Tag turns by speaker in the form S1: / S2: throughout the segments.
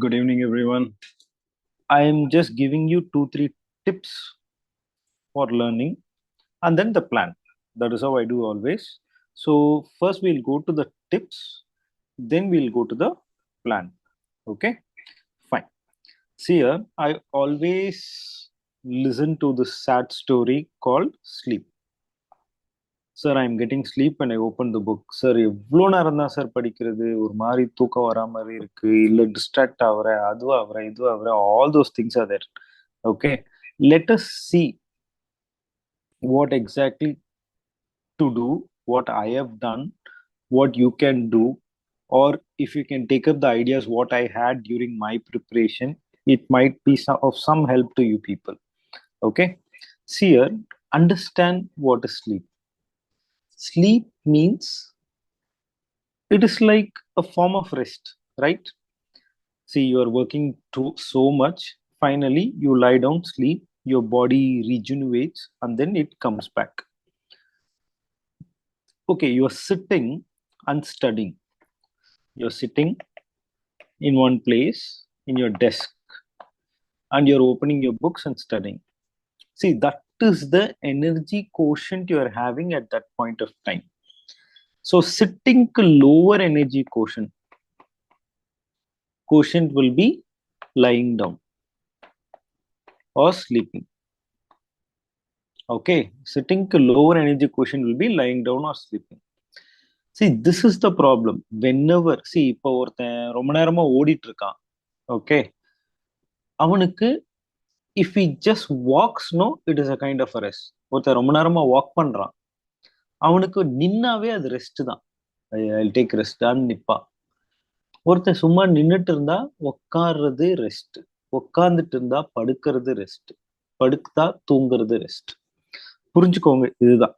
S1: Good evening, everyone. I am just giving you 2-3 tips for learning and then the plan. That is how I do always. So, first we'll go to the tips, then we'll go to the plan. Okay, fine. See here, I always listen to the sad story called sleep. Sir, I'm getting sleep when I open the book. Sir, எவ்வளோ நேரம் தான் sir படிக்கிறது, ஒரு மாதிரி தூக்கம் வரா மாதிரி இருக்கு, இல்லை டிஸ்ட்ராக்ட் ஆகுறேன், அதுவா ஆகுறேன், இதுவா ஆகுறேன், all those things are there. Okay, let us see what exactly to do, what I have done, what you can do, or if you can take up the ideas what I had during my preparation, it might be of some help to you people. Okay, see here, understand what is sleep. Sleep means it is like a form of rest, right? See, you are working so much. Finally, you lie down, sleep, your body regenerates, and then it comes back. Okay, you are sitting and studying. You're sitting in one place in your desk, and you're opening your books and studying. See, that is the energy quotient you are having at that point of time. So, sitting lower energy quotient will be lying down or sleeping. Okay, sitting lower energy quotient will be lying down or sleeping. See, this is the problem. Whenever, see, இப்போ ஒருத்தன் ரொம்ப நேரமா ஓடிட்டு இருக்கான். Okay, அவனுக்கு if he just walks, no, it is a kind of a rest. ஒருத்தன் ரொம்ப நேரமா வாக் பண்றான், அவனுக்கு நின்னாவே அது ரெஸ்ட் தான். I'll take rest தான் நிப்பான். ஒருத்தன் சும்மா நின்னுட்டு இருந்தா உட்கார்றது ரெஸ்ட், உட்கார்ந்துட்டு இருந்தா படுக்கிறது ரெஸ்ட், படுத்தா தூங்குறது ரெஸ்ட். புரிஞ்சுக்கோங்க, இதுதான்.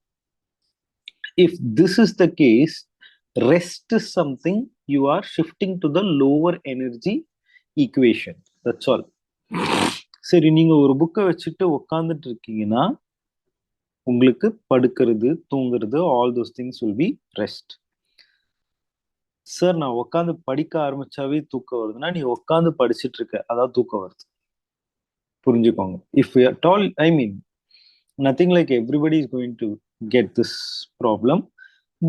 S1: If this is the case, rest is something you are shifting to the lower energy equation. That's all. சரி, நீங்க ஒரு புக்கை வச்சுட்டு உட்காந்துட்டு இருக்கீங்கன்னா உங்களுக்கு படுக்கிறது தூங்குறது all those things will be rest. Sir, நான் உட்காந்து படிக்க ஆரம்பிச்சாவே தூக்கம் வருதுன்னா நீ உட்காந்து படிச்சுட்டு இருக்க, அதான் தூக்கம் வருது. புரிஞ்சுக்கோங்க. If at all, I mean, nothing like everybody is going to get this problem,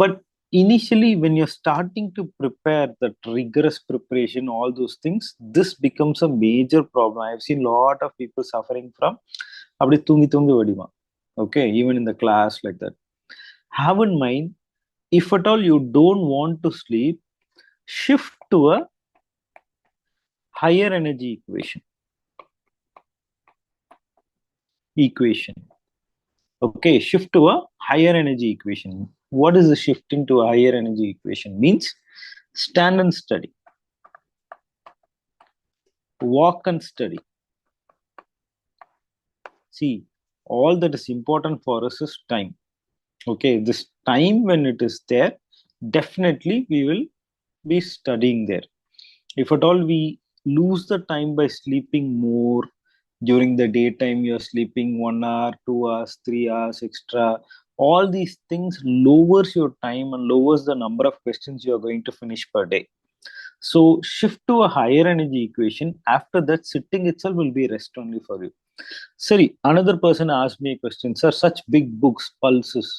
S1: but initially when you're starting to prepare that rigorous preparation, all those things, this becomes a major problem. I've seen a lot of people suffering from அப்படி தூங்கி தூங்கி வடிமா. Okay, even in the class like that. Have in mind, if at all you don't want to sleep, shift to a higher energy equation. Okay, shift to a higher energy equation. What is the shifting to a higher energy equation? Means stand and study, walk and study. See, all that is important for us is time. Okay, this time when it is there, definitely we will be studying there. If at all we lose the time by sleeping more, during the daytime you're sleeping 1 hour, 2 hours, 3 hours extra, all these things lowers your time and lowers the number of questions you are going to finish per day. So shift to a higher energy equation. After that, sitting itself will be rest only for you. Sorry, another person asked me a question. Sir, such big books, pulses,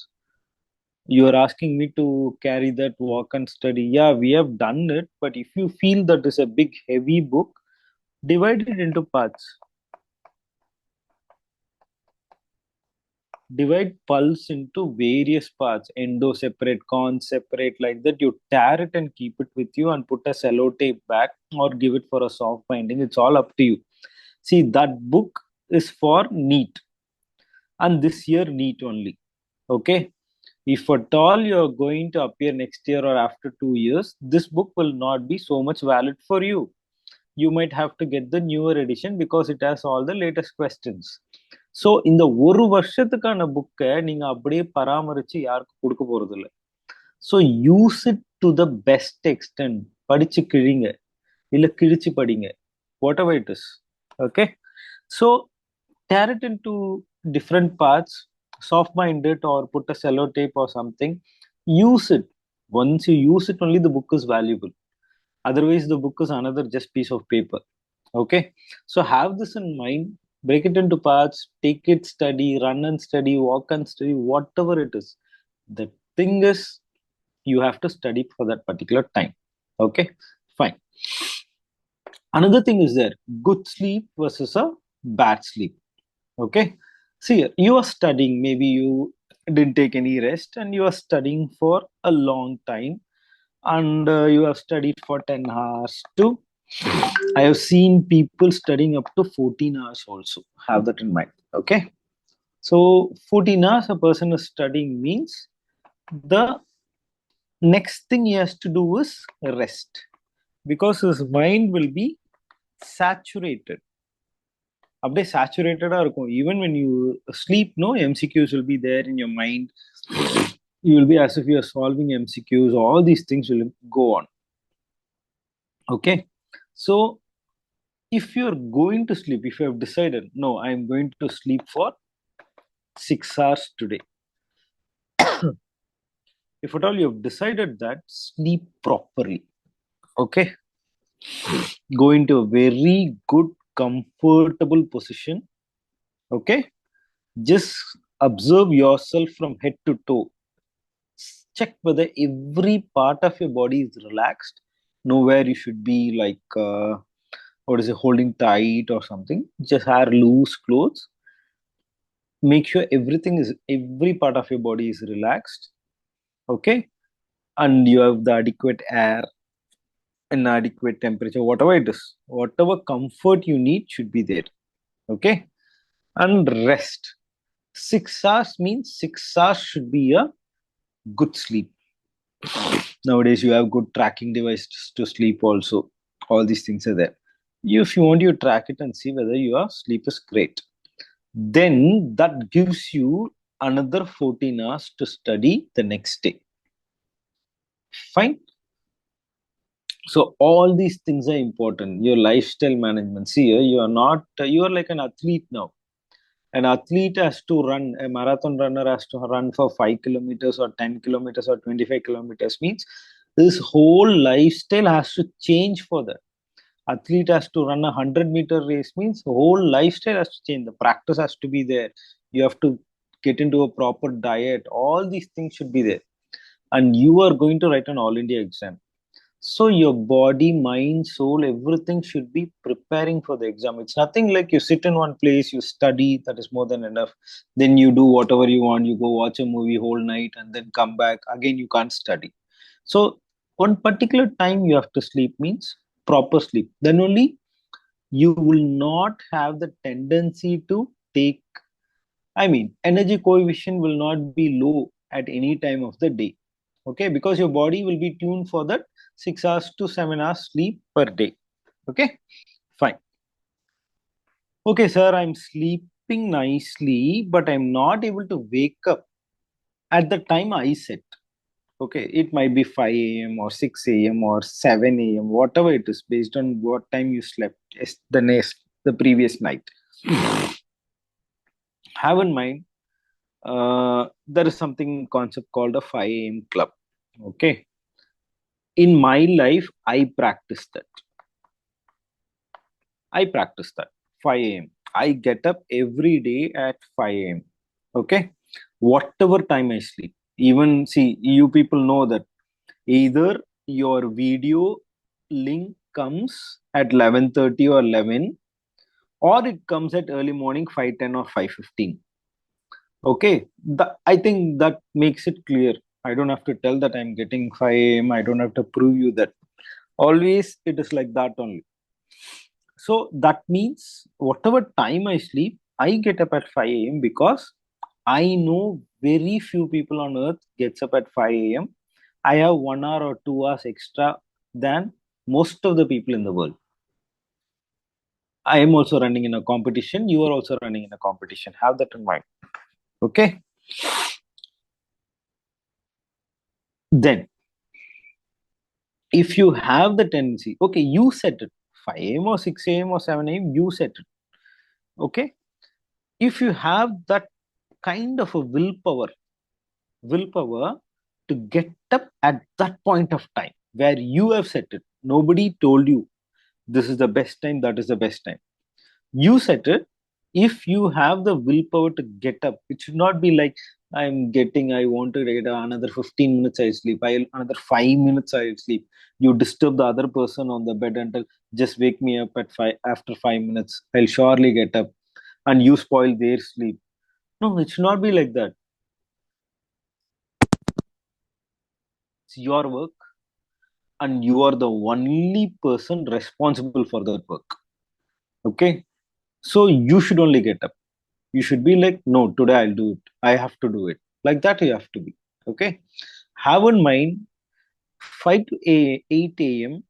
S1: you are asking me to carry that, walk and study. Yeah, we have done it, but if you feel that is a big heavy book, divide it into parts. Divide pulse into various parts, endo separate, con separate, like that. You tear it and keep it with you and put a cello tape back or give it for a soft binding. It's all up to you. See, that book is for NEET and this year NEET only. Okay, if at all you're going to appear next year or after 2 years, this book will not be so much valid for you. You might have to get the newer edition because it has all the latest questions. So இந்த ஒரு வருஷத்துக்கான புக்கை நீங்க அப்படியே பராமரிச்சு யாருக்கும் கொடுக்க போறது இல்லை. So use it to the best extent. படிச்சு கிழிங்க, இல்ல கிழிச்சு படிங்க, whatever it is. Okay, so tear it into different parts, soft bind it or put a sellotape or something. Use it. Once you use it, only the book is valuable. Otherwise, the book is another just piece of paper. Okay. So have this in mind, break it into parts, take it, study, run and study, walk and study, whatever it is. The thing is, you have to study for that particular time. Okay. Fine. Another thing is there, good sleep versus a bad sleep. Okay. See, you are studying, maybe you didn't take any rest and you are studying for a long time, and you have studied for 10 hours too. I have seen people studying up to 14 hours also. Have that in mind. Okay. So 14 hours a person is studying means the next thing he has to do is rest, because his mind will be saturated. அப்படியே saturated இருக்கும். Even when you sleep, no MCQs will be there in your mind. You will be as if you are solving MCQs. All these things will go on. Okay. So if you're going to sleep, if you have decided, no, I'm going to sleep for 6 hours today. If at all you have decided that, sleep properly. Okay. Go into a very good, comfortable position. Okay. Just observe yourself from head to toe. Check whether every part of your body is relaxed. Nowhere you should be like, what is it, holding tight or something. Just wear loose clothes. Make sure every part of your body is relaxed. Okay. And you have the adequate air and adequate temperature, whatever it is, whatever comfort you need should be there. Okay. And rest. 6 hours means 6 hours should be a good sleep. Nowadays, you have good tracking devices to sleep also. All these things are there. If you want, you track it and see whether your sleep is great. Then that gives you another 14 hours to study the next day. Fine. So all these things are important. Your lifestyle management. See, you are not, you are like an athlete now. An athlete has to run, a marathon runner has to run for 5 kilometers or 10 kilometers or 25 kilometers, means this whole lifestyle has to change for that. Athlete has to run 100-meter race, means the whole lifestyle has to change. The practice has to be there. You have to get into a proper diet. All these things should be there. And you are going to write an all India exam. So your body, mind, soul, everything should be preparing for the exam. It's nothing like you sit in one place, you study, that is more than enough. Then you do whatever you want, you go watch a movie whole night and then come back. Again, you can't study. So one particular time you have to sleep means proper sleep. Then only you will not have the tendency to take, I mean, energy coefficient will not be low at any time of the day. Okay, because your body will be tuned for that 6 hours to 7 hours sleep per day. Okay, fine. Okay, sir, I'm sleeping nicely, but I'm not able to wake up at the time I set. Okay, it might be 5 a.m. or 6 a.m. or 7 a.m., whatever it is, based on what time you slept the previous night. Have in mind, there is something concept called a 5 a.m. club. Okay. In my life, I practice that. 5 a.m. I get up every day at 5 a.m. Okay. Whatever time I sleep. Even see, you people know that either your video link comes at 11:30 or 11, or it comes at early morning 5:10 or 5:15. Okay. I think that makes it clear. I don't have to tell that I'm getting 5 a.m. I don't have to prove you that. Always it is like that only. So that means whatever time I sleep, I get up at 5 a.m. because I know very few people on earth gets up at 5 a.m. I have 1 hour or 2 hours extra than most of the people in the world. I am also running in a competition. You are also running in a competition. Have that in mind. Okay. Then, if you have the tendency, okay, you set it 5 a.m. or 6 a.m. or 7 a.m., you set it. Okay. If you have that kind of a willpower to get up at that point of time where you have set it, Nobody told you this is the best time, that is the best time. You set it. If you have the willpower to get up, it should not be like I want to get another 15 minutes, I sleep. Another 5 minutes, I sleep. You disturb the other person on the bed until just wake me up at five after 5 minutes. I'll surely get up, and you spoil their sleep. No, it should not be like that. It's your work, and you are the only person responsible for that work. Okay, so you should only get up. You should be like, no, today I'll do it. I have to do it. Like that, you have to be. Okay. Have in mind 5 to 8 a.m.,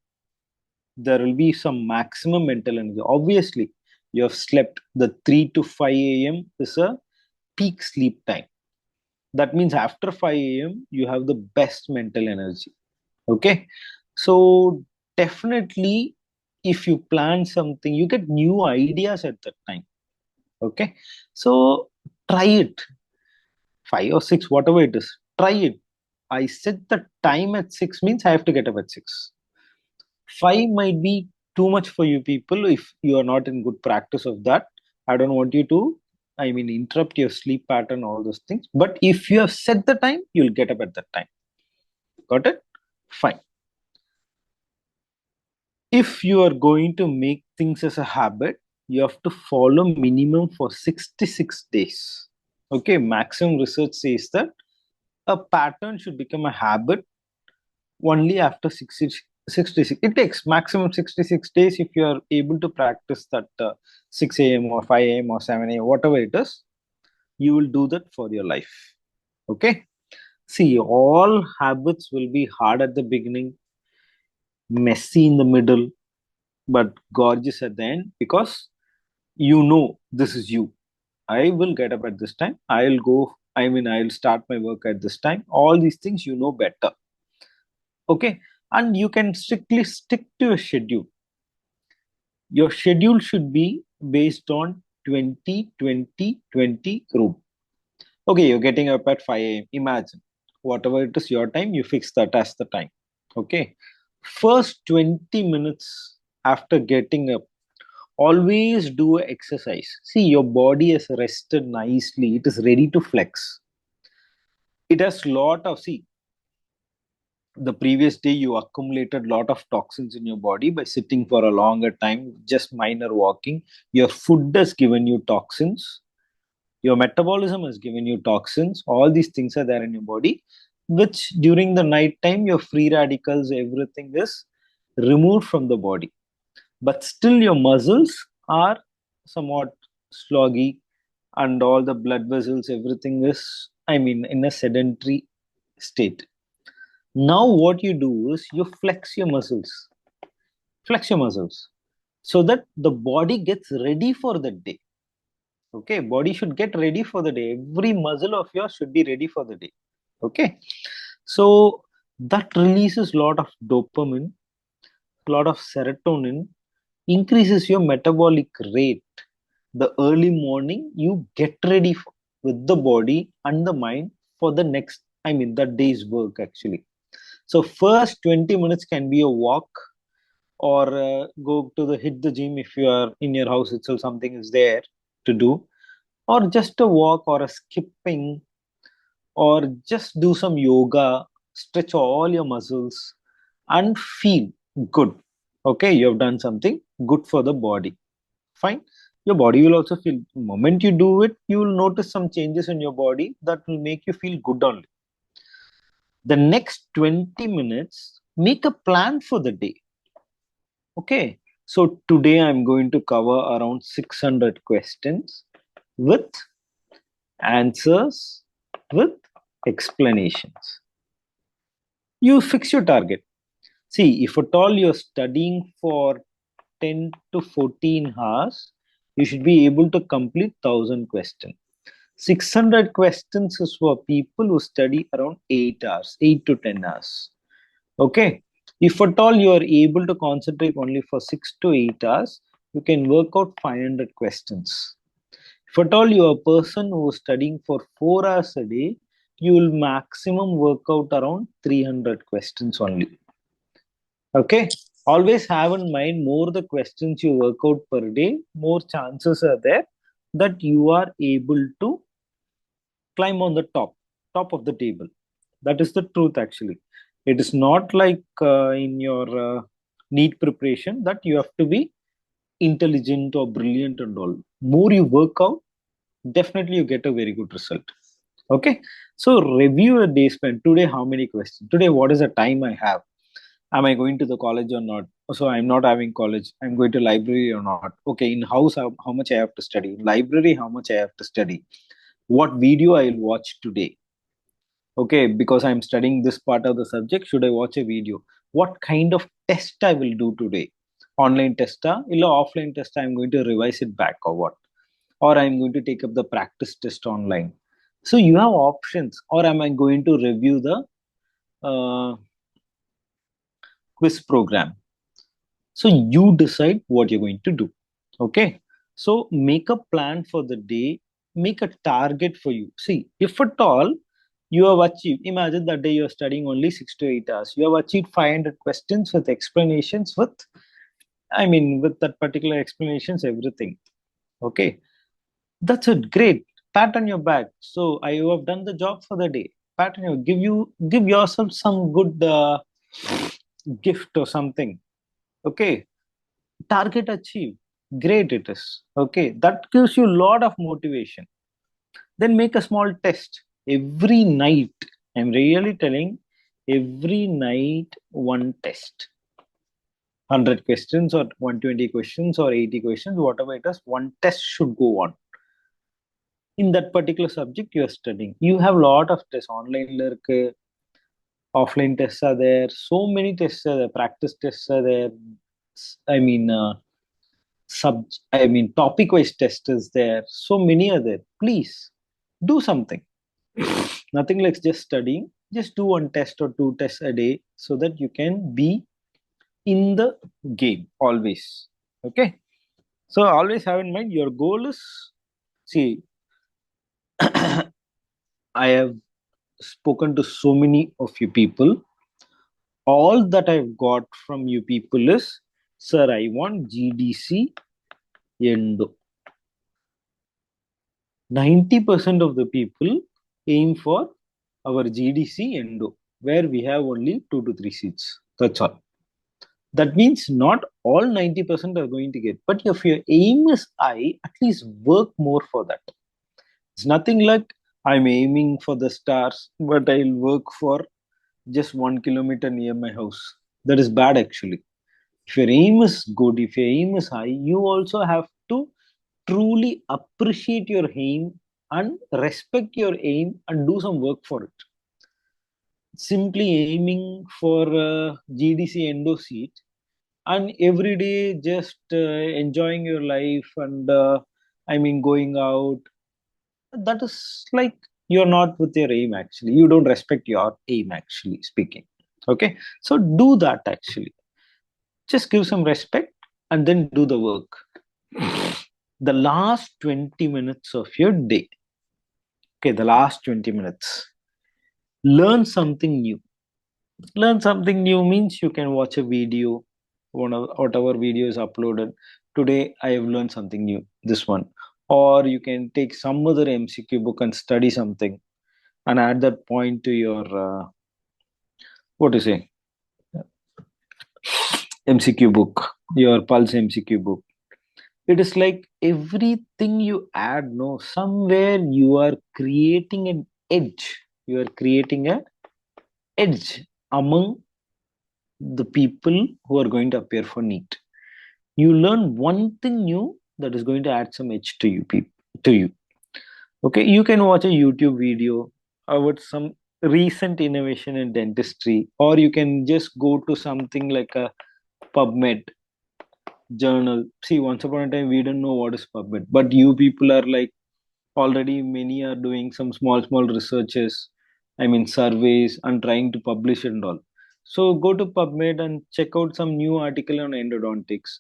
S1: there will be some maximum mental energy. Obviously, you have slept. The 3 to 5 a.m. is a peak sleep time. That means after 5 a.m., you have the best mental energy. Okay. So, definitely, if you plan something, you get new ideas at that time. Okay. So, try it. 5 or 6, whatever it is. Try it. I set the time at 6 means I have to get up at 6. 5 might be too much for you people if you are not in good practice of that. I don't want you to, interrupt your sleep pattern, all those things. But if you have set the time, you'll get up at that time. Got it? Fine. If you are going to make things as a habit, you have to follow minimum for 66 days. Okay, maximum research says that a pattern should become a habit only after 66. It takes maximum 66 days if you are able to practice that 6 a.m. or 5 a.m. or 7 a.m., whatever it is, you will do that for your life. Okay. See, all habits will be hard at the beginning, messy in the middle, but gorgeous at the end because you know this is you. I will get up at this time. I'll start my work at this time. All these things you know better. Okay. And you can strictly stick to a schedule. Your schedule should be based on 20-20-20 rule. Okay, you're getting up at 5 a.m. Imagine whatever it is your time, you fix that as the time. Okay. First 20 minutes after getting up, always do a exercise. See, your body has rested nicely, it is ready to flex. It has lot of, see, the previous day you accumulated lot of toxins in your body by sitting for a longer time, just minor walking. Your food has given you toxins, your metabolism has given you toxins. All these things are there in your body, which during the night time your free radicals, everything is removed from the body, but still your muscles are somewhat sloggy, and all the blood vessels, everything is, in a sedentary state. Now, what you do is you flex your muscles, so that the body gets ready for the day. Okay, body should get ready for the day. Every muscle of yours should be ready for the day. Okay, so that releases a lot of dopamine, a lot of serotonin, increases your metabolic rate. The early morning, you get ready with the body and the mind for the next, that day's work actually. So first 20 minutes can be a walk, or go to the hit the gym if you are in your house itself, something is there to do, or just a walk or a skipping, or just do some yoga, stretch all your muscles and feel good. Okay, you have done something good for the body. Fine. Your body will also feel, the moment you do it, you will notice some changes in your body that will make you feel good only. The next 20 minutes, make a plan for the day. Okay, so today I'm going to cover around 600 questions with answers, with explanations. You fix your target. See, if at all you're studying for 10 to 14 hours, you should be able to complete 1000 questions. 600 questions is for people who study around 8 hours, 8 to 10 hours. Okay. If at all you are able to concentrate only for 6 to 8 hours, you can work out 500 questions. If at all you are a person who is studying for 4 hours a day, you will maximum work out around 300 questions only. Okay. Always have in mind, more the questions you work out per day, more chances are there that you are able to climb on the top of the table. That is the truth actually. It is not like in your NEET preparation that you have to be intelligent or brilliant and all. More you work out, definitely you get a very good result. Okay, so review a day spent today. How many questions today? What is the time I have? Am I going to the college or not? So I'm not having college, I'm going to library or not? Okay, in house, how much I have to study? In library, how much I have to study? What video I'll watch today? Okay, because I'm studying this part of the subject, should I watch a video? What kind of test I will do today? Online test illa offline test, I'm going to revise it back or what? Or I'm going to take up the practice test online. So you have options. Or am I going to review the uh, quiz program? So you decide what you're going to do. Okay. So make a plan for the day, make a target for you. See, if at all you have achieved, imagine that day you're studying only 6 to 8 hours. You have achieved 500 questions with explanations, with that particular explanations, everything. Okay. That's it. Great. Pat on your back. So I have done the job for the day. Pat on give yourself some good gift or something. Okay. Target achieved. Great it is. Okay. That gives you a lot of motivation. Then make a small test every night. I'm really telling, every night one test. 100 questions or 120 questions or 80 questions, whatever it is, one test should go on in that particular subject you are studying. You have a lot of tests. Online offline tests are there. So many tests are there. Practice tests are there. I mean, topic wise test is there. So many are there. Please do something. Nothing like just studying. Just do one test or two tests a day so that you can be in the game always. Okay. So always have in mind your goal is, see, I have spoken to so many of you people. All that I've got from you people is, sir, I want GDC Endo. 90% of the people aim for our GDC Endo, where we have only 2 to 3 seats. That's all. That means not all 90% are going to get, but if your aim is high, at least work more for that. It's nothing like I'm aiming for the stars, but I'll work for just 1 kilometer near my house. That is bad actually. If your aim is good, if your aim is high, you also have to truly appreciate your aim and respect your aim and do some work for it. Simply aiming for a GDC endo seat and every day just enjoying your life and going out, that is like you're not with your aim actually. You don't respect your aim actually speaking. Okay, so do that actually. Just give some respect and then do the work. The last 20 minutes of your day. Okay, the last 20 minutes. Learn something new. Learn something new means you can watch a video, whatever video is uploaded. Today, I have learned something new, this one. Or you can take some other MCQ book and study something and add that point to your, what to say, MCQ book, your Pulse MCQ book. It is like everything you add, no, somewhere you are creating an edge. You are creating an edge among the people who are going to appear for NEET. You learn one thing new that is going to add some edge to you. Okay, you can watch a YouTube video about some recent innovation in dentistry, or you can just go to something like a PubMed journal. See, once upon a time we didn't know what is PubMed, but you people are like, already many are doing some small researches, surveys and trying to publish it and all. So go to PubMed and check out some new article on endodontics.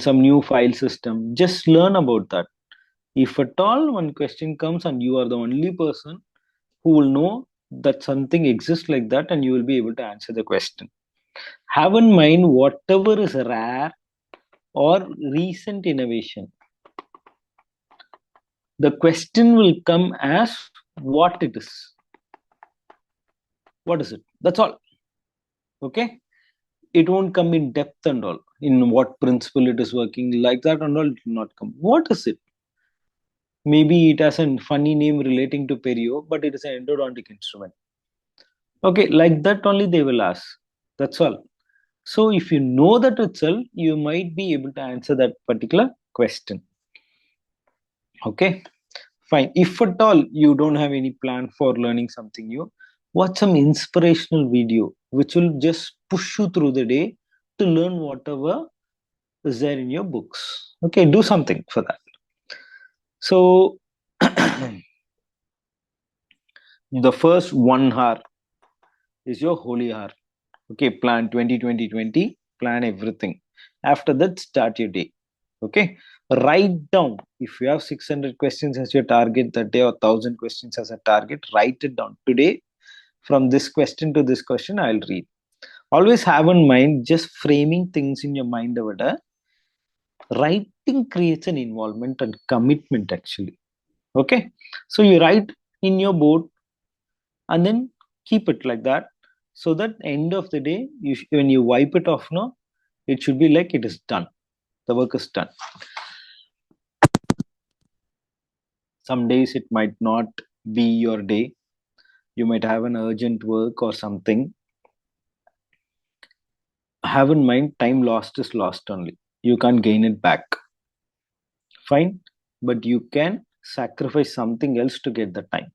S1: Some new file system. Just learn about that. If at all one question comes and you are the only person who will know that something exists like that, and you will be able to answer the question. Have in mind whatever is rare or recent innovation. The question will come as what it is. What is it? That's all. Okay. It won't come in depth and all. In what principle it is working, like that and all, it will not come. What is it? Maybe it has a funny name relating to perio, but it is an endodontic instrument. Okay, like that only they will ask. That's all. So if you know that itself, you might be able to answer that particular question. Okay, fine. If at all you don't have any plan for learning something new, watch some inspirational video which will just push you through the day to learn whatever is there in your books. Okay, do something for that. So the first 1 hour is your holy hour. Okay, plan 2020, plan everything. After that, start your day. Okay, write down. If you have 600 questions as your target that day or 1000 questions as a target, write it down. Today, from this question to this question, I'll read. Always have in mind just framing things in your mind over there. Writing creates an involvement and commitment actually. Okay, so you write in your board and then keep it like that, so that end of the day when you wipe it off now, it should be like it is done, the work is done. Some days it might not be your day, you might have an urgent work or something. Have in mind time lost is lost only, you can't gain it back. Fine, but you can sacrifice something else to get the time.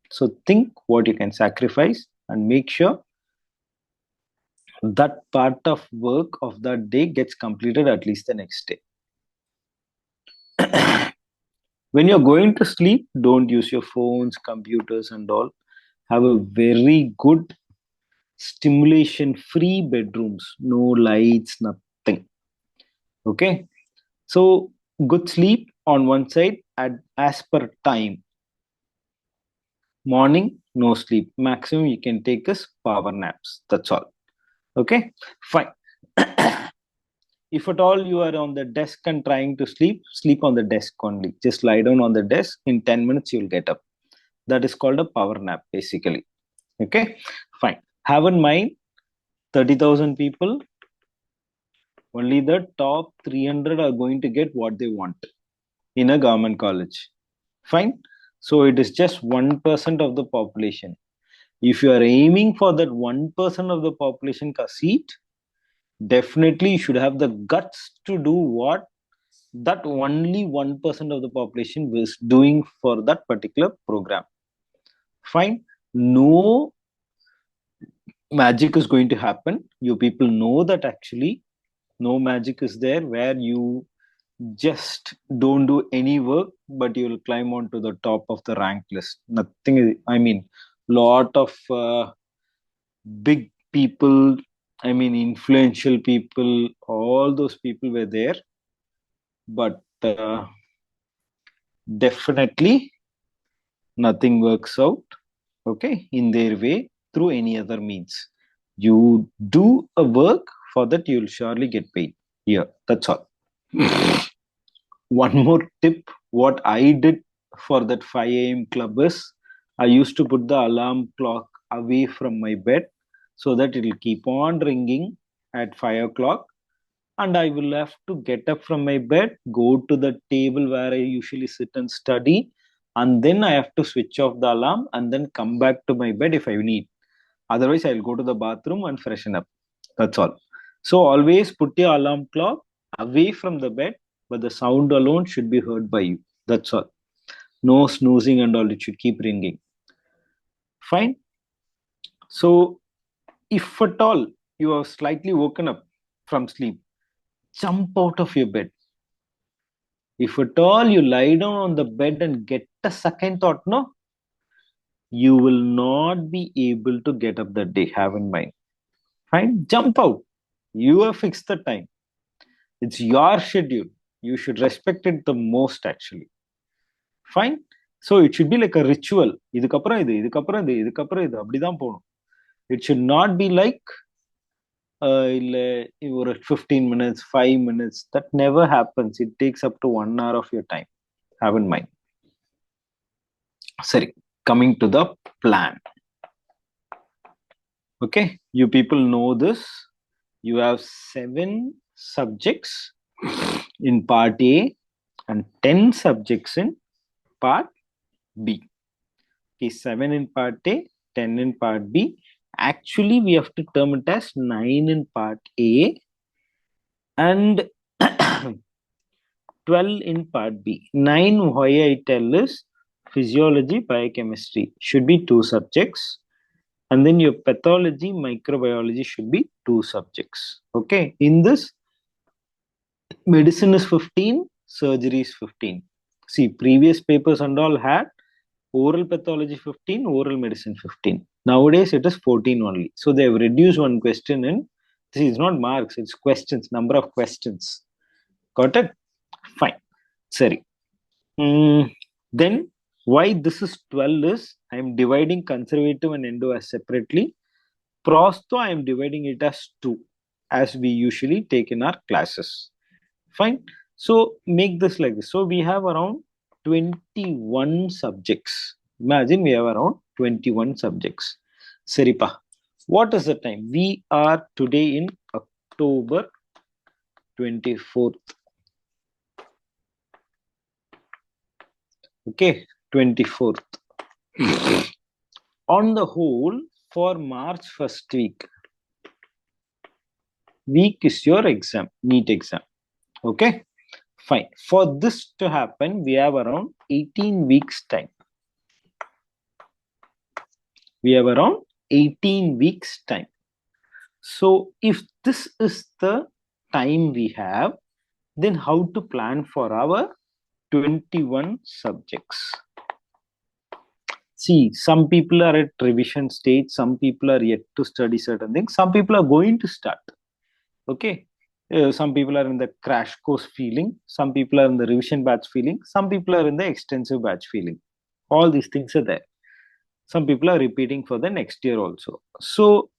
S1: So think what you can sacrifice and make sure that part of work of that day gets completed at least the next day. When you're going to sleep, don't use your phones, computers, and all. Have a very good stimulation free bedrooms, no lights, nothing. Okay, so good sleep on one side at as per time. Morning, no sleep. Maximum you can take is power naps. That's all. Okay, fine. If at all you are on the desk and trying to sleep, sleep on the desk only. Just lie down on the desk. In 10 minutes, you'll get up. That is called a power nap, basically. Okay, fine. Have in mind 30,000 people, only the top 300 are going to get what they want in a government college. Fine. So it is just 1% of the population. If you are aiming for that 1% of the population ka seat, definitely you should have the guts to do what that only 1% of the population was doing for that particular program. Fine. No magic is going to happen. You people know that actually no magic is there where you just don't do any work, but you'll climb onto the top of the rank list. Nothing, I mean, lot of big people, I mean, influential people, all those people were there, but definitely nothing works out, okay, in their way through any other means. You do a work, for that you'll surely get paid. Yeah, that's all. One more tip, what I did for that 5 a.m. club is I used to put the alarm clock away from my bed so that it'll keep on ringing at 5 o'clock, and I will have to get up from my bed, go to the table where I usually sit and study, and then I have to switch off the alarm and then come back to my bed if I need. Otherwise, I'll go to the bathroom and freshen up. That's all. So always put your alarm clock away from the bed, but the sound alone should be heard by you. That's all. No snoozing and all, it should keep ringing. Fine. So if at all you are slightly woken up from sleep, jump out of your bed. If at all you lie down on the bed and get a second thought, no, you will not be able to get up that day. Have in mind. Fine, jump out. You have fixed the time. It's your schedule. You should respect it the most actually. Fine. So it should be like a ritual. இதுக்கப்புறம் இது இதுக்கப்புறம் இது இதுக்கப்புறம் இது அப்படிதான் போகணும். It should not be like or 15 minutes, 5 minutes. That never happens. It takes up to 1 hour of your time. Have in mind. Sorry, coming to the plan. Okay, you people know this. You have 7 subjects in part A and 10 subjects in part B. Okay, 7 in part A, 10 in part B. Actually, we have to term it as 9 in part A and 12 in part B. 9, why I tell is physiology, biochemistry should be 2 subjects. And then your pathology, microbiology should be 2 subjects. Okay, in this, medicine is 15, surgery is 15. See, previous papers and all had oral pathology 15, oral medicine 15. Nowadays, it is 14 only. So they have reduced one question in, see, it's not marks, it's questions, number of questions. Got it? Fine. Sorry. Then why this is 12 is I am dividing conservative and endo as separately. Prosto I am dividing it as 2 as we usually take in our classes. Fine. So make this like this. So we have around 21 subjects. Imagine we have around 21 subjects. Seripa. What is the time? We are today in October 24th. Okay, 24th. On the whole, for March first week is your exam, NEET exam. Okay, fine. For this to happen, we have around 18 weeks time. We have around 18 weeks time. So if this is the time we have, then how to plan for our 21 subjects? See, some people are at revision stage, some people are yet to study certain things, some people are going to start. Okay, some people are in the crash course feeling, some people are in the revision batch feeling, some people are in the extensive batch feeling. All these things are there. Some people are repeating for the next year also. So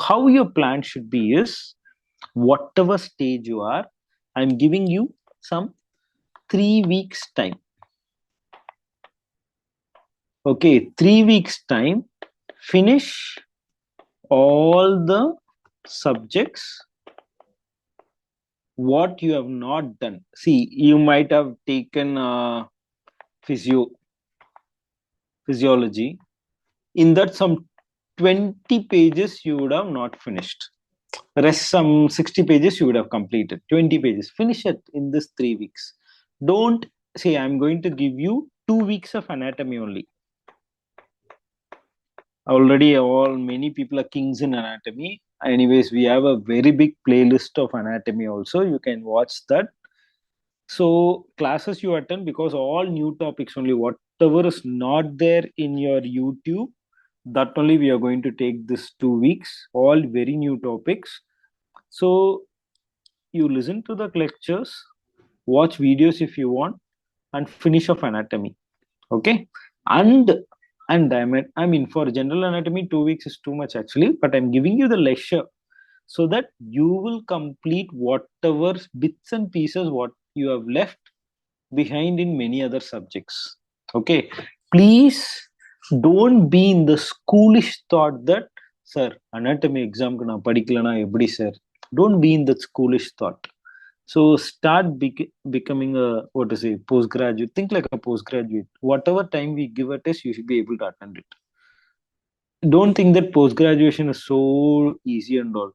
S1: how your plan should be is, whatever stage you are, I'm giving you some 3 weeks time. Okay, 3 weeks time, finish all the subjects what you have not done. See, you might have taken physiology. In that, some 20 pages you would have not finished. Rest some 60 pages you would have completed. 20 pages. Finish it in this 3 weeks. Don't say I'm going to give you 2 weeks of anatomy only. Already many people are kings in anatomy. Anyways, we have a very big playlist of anatomy also. You can watch that. So classes you attend, because all new topics only, whatever is not there in your YouTube, that only we are going to take this 2 weeks, all very new topics. So you listen to the lectures, watch videos if you want, and finish off anatomy. Okay, and I mean for general anatomy 2 weeks is too much actually, but I'm giving you the leisure so that you will complete whatever bits and pieces what you have left behind in many other subjects. Okay, please don't be in the schoolish thought that, sir, anatomy exam ku na padikalana eppadi sir. Don't be in that schoolish thought. So start becoming a, what to say, postgraduate. Think like a postgraduate. Whatever time we give a test, you should be able to attend it. Don't think that post graduation is so easy and all.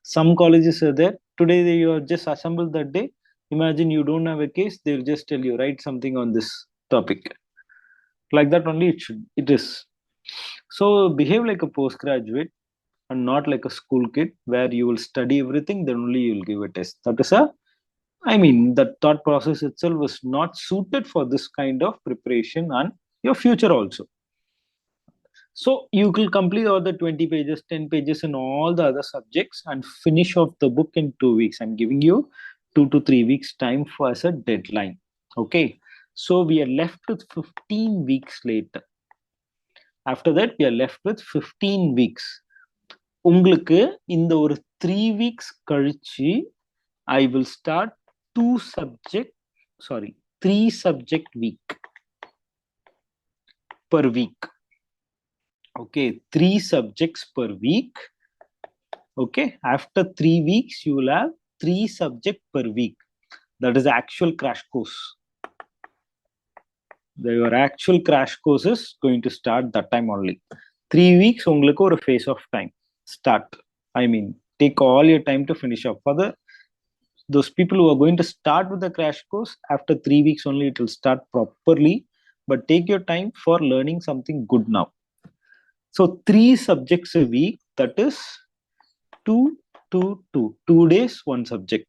S1: Some colleges are there today, you are just assembled that day. Imagine you don't have a case, they'll just tell you write something on this topic. Like that only it is. So behave like a postgraduate and not like a school kid where you will study everything, then only you will give a test. That is a, I mean, the thought process itself is not suited for this kind of preparation and your future also. So you will complete all the 20 pages, 10 pages in all the other subjects and finish off the book in 2 weeks. I'm giving you 2 to 3 weeks time for as a deadline. Okay. So we are left with 15 weeks later. After that, we are left with 15 weeks. உங்களுக்கு இந்த ஒரு 3 weeks கழிச்சு I will start 3 subject week per week. Okay, 3 subjects per week. Okay, after 3 weeks you will have 3 subject per week. That is actual crash course. Your actual crash course is going to start that time only. 3 weeks உங்களுக்கு ஒரு phase of time start. I mean, take all your time to finish up. For those people who are going to start with the crash course, after 3 weeks only it will start properly. But take your time for learning something good now. So 3 subjects a week, that is 2, 2, 2. 2 days, 1 subject.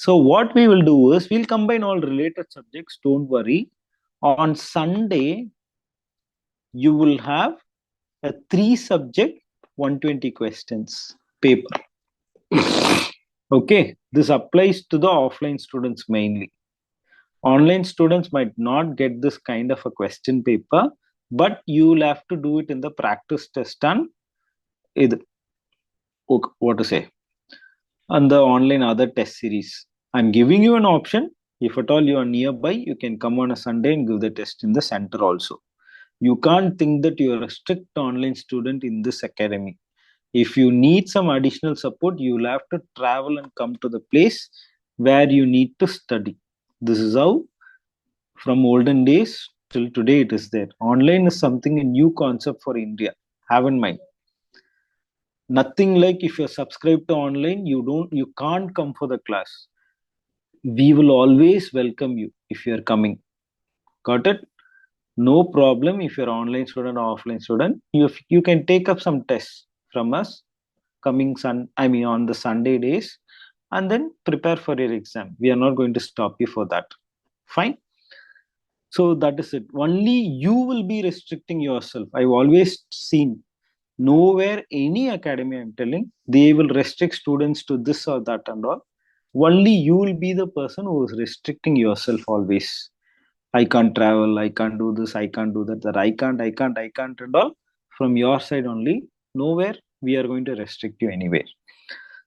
S1: So what we will do is we'll combine all related subjects. Don't worry. On Sunday, you will have a 3 subject 120 questions paper. Okay, this applies to the offline students mainly. Online students might not get this kind of a question paper, but you will have to do it in the practice test and what to say, on the online other test series. I'm giving you an option. If at all you are nearby, you can come on a Sunday and give the test in the center also. You can't think that you are a strict online student in this academy. If you need some additional support, you will have to travel and come to the place where you need to study. This is how from olden days till today it is there. Online is something a new concept for India. Have in mind. Nothing like if you're subscribed to online, you can't come for the class. We will always welcome you if you're coming. Got it? No problem. If you're online student or offline student, you can take up some tests from us coming on the Sunday days, and then prepare for your exam. We are not going to stop you for that. Fine. So that is it. Only you will be restricting yourself. I've always seen nowhere any academy, I'm telling, they will restrict students to this or that and all. Only you will be the person who is restricting yourself always. I can't travel, I can't do this, I can't do that, I can't and all. From your side only, nowhere we are going to restrict you anywhere.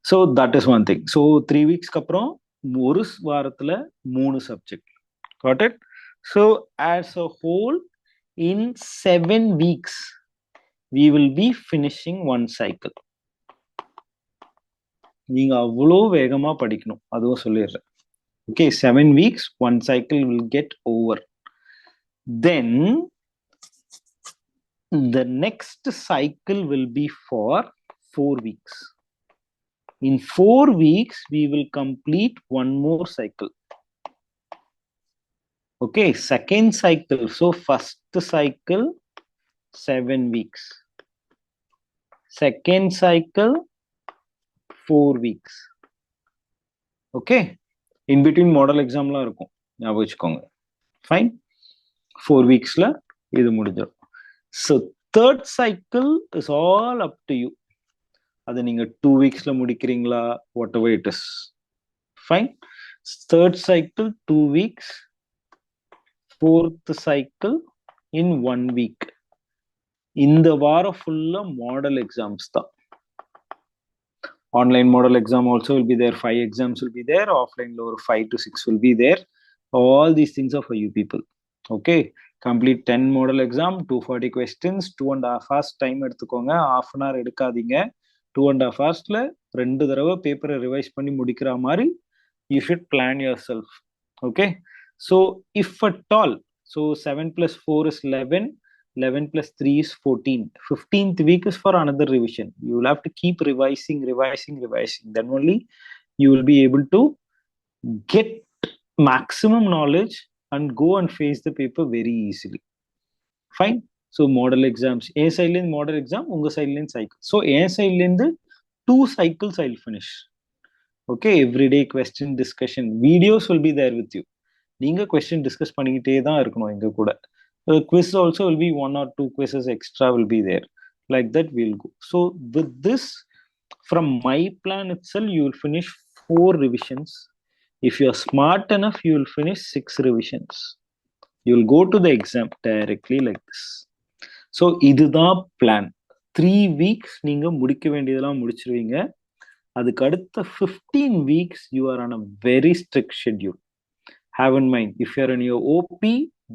S1: So that is one thing. So 3 weeks அப்புறம் ஒரு வாரத்துல 3 subject. Got it? So as a whole, in 7 weeks, we will be finishing 1 cycle. நீங்க அவ்வளோ வேகமா படிக்கணும், அதுவும் சொல்லிடுறேன். Okay, 7 weeks, 1 cycle will get over. Then the next cycle will be for 4 weeks. In 4 weeks, we will complete 1 more cycle. Okay, second cycle. So first cycle, 7 weeks. Second cycle, 4 weeks. Okay. In between model exam la irukum, ஞாபகம் வச்சுக்கோங்க. Fine. 4 weeks la இது முடிஞ்சிடும். So third cycle is all up to you. அது நீங்க 2 weeks la முடிக்கிறீங்களா, whatever it is. Fine. Third cycle 2 weeks. Fourth cycle in 1 week. இந்த வாரம் ஃபுல்லா model exams தான். Online model exam also will be there. 5 exams will be there. Offline lower 5 to 6 will be there. All these things are for you people. Okay. Complete 10 model exam, 240 questions, 2.5 hours time எடுத்துக்கோங்க. half an hour எடுக்காதீங்க. 2.5 hoursல 2 தடவை பேப்பரை revise பண்ணி முடிக்கிற மாதிரி you should plan yourself. Okay. So if at all, so 7 plus 4 is 11. 11 plus 3 is 14. 15th week is for another revision. You will have to keep revising. Then only you will be able to get maximum knowledge and go and face the paper very easily. Fine. So model exams. A side line model exam, unga side line cycle. So A side line the 2 cycles I'll finish. Okay, everyday question discussion. Videos will be there with you. நீங்க question discuss பண்ணிக்கிட்டே தான் இருக்கணும் எங்க கூட. Quiz also will be 1 or 2 quizzes extra will be there. Like that we'll go. So with this, from my plan itself, you will finish 4 revisions. If you are smart enough, you will finish 6 revisions. You will go to the exam directly like this. So இதுதான் plan. 3 weeks நீங்க முடிக்க வேண்டியதெல்லாம் முடிச்சிருவீங்க. அதுக்கு அடுத்த 15 weeks you are on a very strict schedule. Have in mind, if you are in your OP,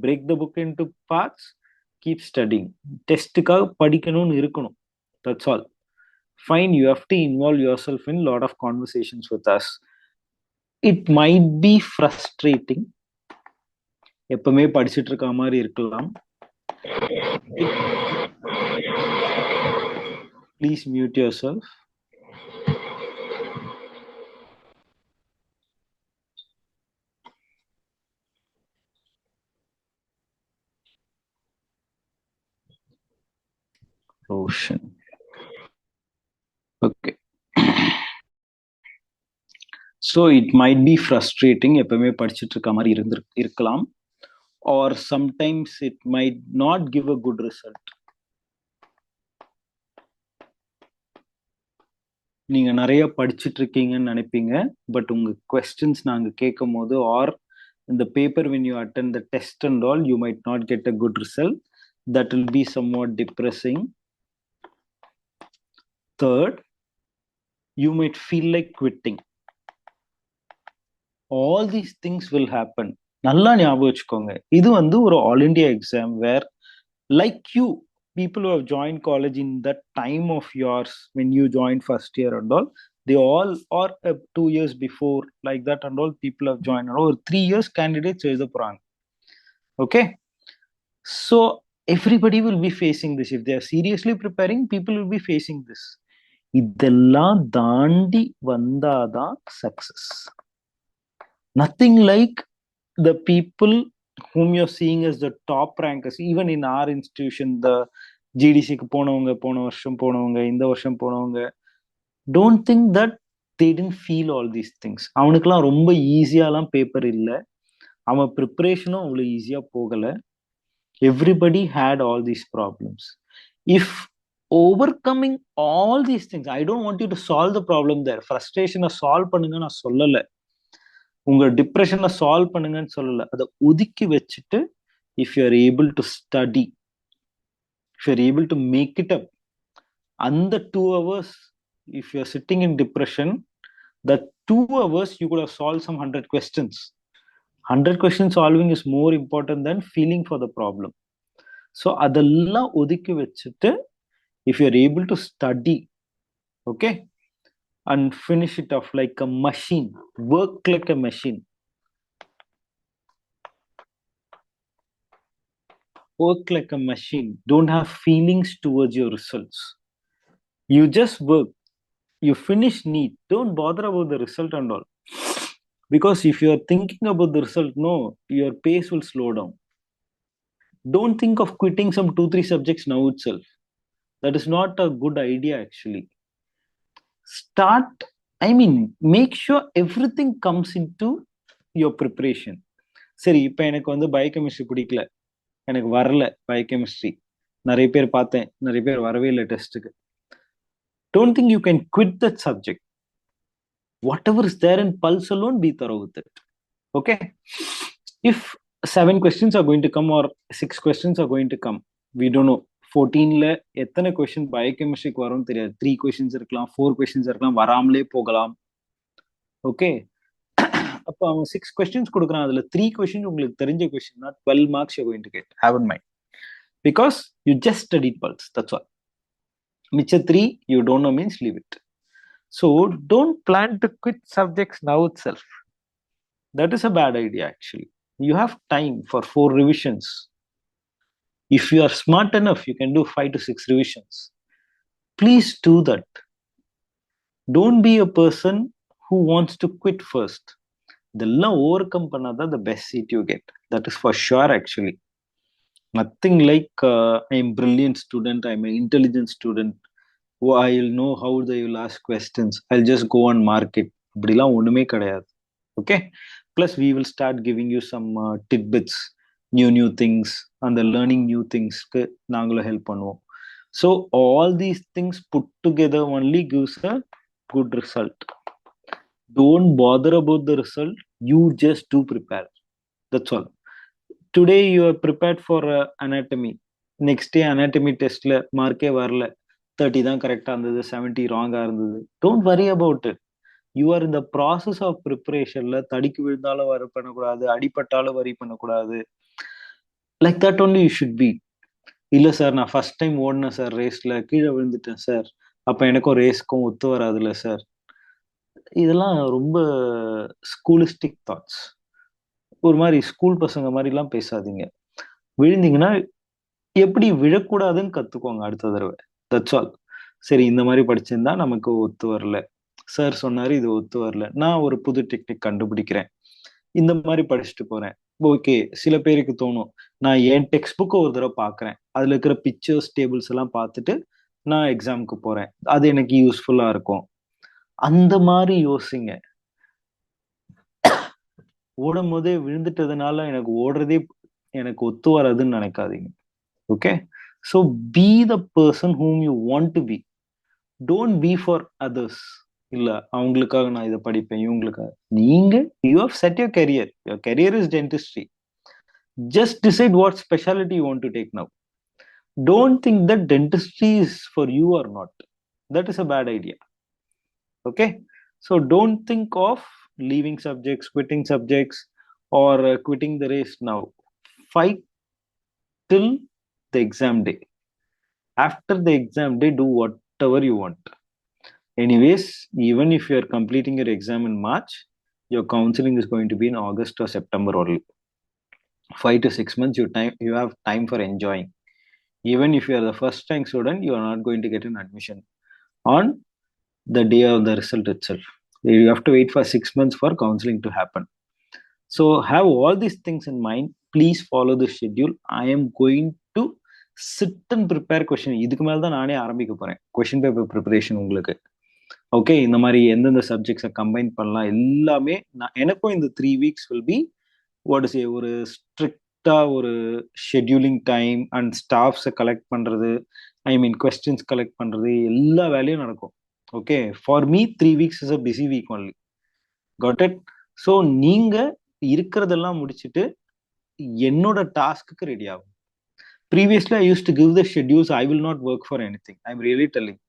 S1: break the book into parts, keep studying. டெஸ்ட்டுக்காக படிக்கணும்னு இருக்கணும். That's all. Fine, you have to involve yourself in a lot of conversations with us. It might be frustrating. எப்பவுமே படிச்சுட்டு இருக்க மாதிரி இருக்கலாம். Please mute yourself. Roshan. Okay. So it might be frustrating. எப்பவுமே படிச்சுட்டு இருக்க மாதிரி இருக்கலாம். Or sometimes it might not give a good result. நீங்க நிறைய படிச்சுட்டு இருக்கீங்கன்னு நினைப்பீங்க, பட் உங்க questions நாங்க கேட்கும் போது or in the paper when you attend the test and all, you might not get a good result. That will be somewhat depressing. Third, you might feel like quitting. All these things will happen. நல்லா ஞாபகம் வச்சுக்கோங்க, இது வந்து ஒரு all India exam where like you, people who have joined college in that time of yours when you joined first year and all, they all or 2 years before like that and all, people have joined or 3 years candidates எழுத போறாங்க. Okay, so everybody will be facing this. If they are seriously preparing, people will be facing this. இதெல்லாம் தாண்டி வந்தாதான் success. Nothing like the people whom you're seeing as the top rankers, even in our institution, the GDC க்கு போனவங்க, போன வருஷம் போனவங்க, இந்த வருஷம் போனவங்க, don't think that they didn't feel all these things. அவனுக்குலாம் ரொம்ப ஈஸியாலாம் பேப்பர் இல்லை, அவன் ப்ரிப்பரேஷனும் அவ்வளோ ஈஸியா போகல. Everybody had all these problems. If overcoming all these things, I don't want you to solve the problem there. Frustration solve பண்ணுங்க நான் சொல்லல, உங்க டிப்ரெஷனை சால்வ் பண்ணுங்கன்னு சொல்லல, அதை ஒதுக்கி வச்சுட்டு if you are able to study, if you are able to make it up, அந்த 2 hours, if you are sitting in depression, that 2 hours you could have solved some 100 questions. 100 question solving is more important than feeling for the problem. So அதெல்லாம் ஒதுக்கி வச்சுட்டு if you are able to study, okay, and finish it off like a machine, work like a machine. Work like a machine. Don't have feelings towards your results. You just work. You finish neat. Don't bother about the result and all. Because if you are thinking about the result, no, your pace will slow down. Don't think of quitting some 2-3 subjects now itself. That is not a good idea actually. Start, I mean, make sure everything comes into your preparation. சரி, இப்போ எனக்கு வந்து biochemistry பிடிக்கல, எனக்கு வரல biochemistry, நிறைய பேர் பார்த்தேன், நிறைய பேர் வரவே இல்லை டெஸ்ட்டுக்கு. Don't think you can quit that subject. Whatever is there in pulse alone, be thorough with it. Okay, if 7 questions are going to come or 6 questions are going to come, we don't know 14ல எத்தனை question பயோகெமிஸ்ட்ரிக்கு வரும்னு தெரியாது. 3 questions இருக்கலாம், 4 questions இருக்கலாம், வராமலே போகலாம். Okay, அப்போ அவன் 6 questions கொடுக்குறான், அதுல 3 questions உங்களுக்கு தெரிஞ்ச question, 12 marks you're going to get. Have in mind, because you just studied pulse, that's all. மிச்ச 3 you don't know means leave it. So don't plan to quit subjects now itself. That is a bad idea actually. You have time for 4 revisions. If you are smart enough, you can do 5 to 6 revisions. Please do that. Don't be a person who wants to quit first. இதெல்லாம் overcome பண்ணாதான் the best seat you get. That is for sure actually. Nothing like I am brilliant student, I am an intelligent student, I will know how they will ask questions, I'll just go and mark it. அப்படிலாம் ஒண்ணுமே கிடையாது. Okay, plus we will start giving you some tidbits, new things, and the learning new things க்கு நாங்களும் help பண்ணுவோம். So all these things put together only gives a good result. Don't bother about the result, you just do prepare. That's all. Today you are prepared for anatomy, next day anatomy testல மார்க்கே வரல, 30 தான் கரெக்டா இருந்தது, 70 ராங்கா இருந்தது. Don't worry about it. You are in the process of ப்ரிப்பரேஷன்ல தடிக்கு விழுந்தாலும் வரி பண்ணக்கூடாது, அடிபட்டாலும் வரி பண்ணக்கூடாது. Like that only you should be. இல்ல சார், நான் ஃபர்ஸ்ட் டைம் ஓடினேன் சார் ரேஸ்ல, கீழே விழுந்துட்டேன் சார், அப்ப எனக்கும் ரேஸ்க்கும் ஒத்து வராதுல்ல சார். இதெல்லாம் ரொம்ப ஸ்கூலிஸ்டிக் தாட்ஸ். ஒரு மாதிரி ஸ்கூல் பசங்க மாதிரிலாம் பேசாதீங்க. விழுந்தீங்கன்னா எப்படி விழக்கூடாதுன்னு கத்துக்கோங்க அடுத்த தடவை. That's all. சரி, இந்த மாதிரி படிச்சிருந்தா நமக்கு ஒத்து வரல, சார் சொன்னாரு இது ஒத்து வரல, நான் ஒரு புது டெக்னிக் கண்டுபிடிக்கிறேன், இந்த மாதிரி படிச்சுட்டு போறேன். ஓகே, சில பேருக்கு தோணும், நான் என் டெக்ஸ்ட் புக்கை ஒரு தடவை பார்க்குறேன், அதுல இருக்கிற பிக்சர்ஸ் டேபிள்ஸ் எல்லாம் பார்த்துட்டு நான் எக்ஸாமுக்கு போறேன், அது எனக்கு யூஸ்ஃபுல்லா இருக்கும். அந்த மாதிரி யோசிங்க. ஓடும் போதே விழுந்துட்டதுனால எனக்கு ஓடுறதே எனக்கு ஒத்து வராதுன்னு நினைக்காதீங்க. Okay, so be the person whom you want to be. Don't be for others. இல்ல அவங்களுக்காக நான் இதை படிப்பேன், இவங்களுக்காக. நீங்க you have set your career. Your career is dentistry. Just decide what speciality you want to take now. Don't think that dentistry is for you or not. That is a bad idea. Okay, so don't think of leaving subjects, quitting subjects, or quitting the race now. Fight till the exam day. After the exam day, do whatever you want. Anyways, even if you are completing your exam in March, your counseling is going to be in August or September only. 5 to 6 months you have time for enjoying. Even if you are the first time student, you are not going to get an admission on the day of the result itself. You have to wait for 6 months for counseling to happen. So have all these things in mind. Please follow the schedule. I am going to sit and prepare question. இதுக்கு மேல தான் நானே ஆரம்பிக்க போறேன் question paper preparation உங்களுக்கு. Okay, இந்த மாதிரி எந்தெந்த சப்ஜெக்ட்ஸை கம்பைன் பண்ணலாம் எல்லாமே எனக்கும் இந்த 3 weeks will be what is ஒரு ஸ்ட்ரிக்டா ஒரு ஷெட்யூலிங் டைம் அண்ட் ஸ்டாஃப்ஸை கலெக்ட் பண்றது, ஐ மீன் கொஸ்டின்ஸ் கலெக்ட் பண்றது, எல்லா வேலையும் நடக்கும். Okay, for me 3 weeks is a busy week only. Got it? So நீங்க இருக்கிறதெல்லாம் முடிச்சுட்டு என்னோட டாஸ்க்கு ரெடி ஆகும். Previously I use to give the schedules. I will not work for any thing. I am really telling.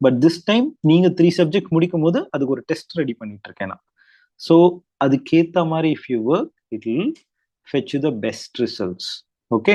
S1: But this time நீங்க 3 subject முடிக்கும் போது அதுக்கு ஒரு டெஸ்ட் ரெடி பண்ணிட்டு இருக்கேன் நான். ஸோ அதுக்கேற்ற மாதிரி if you work, it will fetch you the best results. Okay,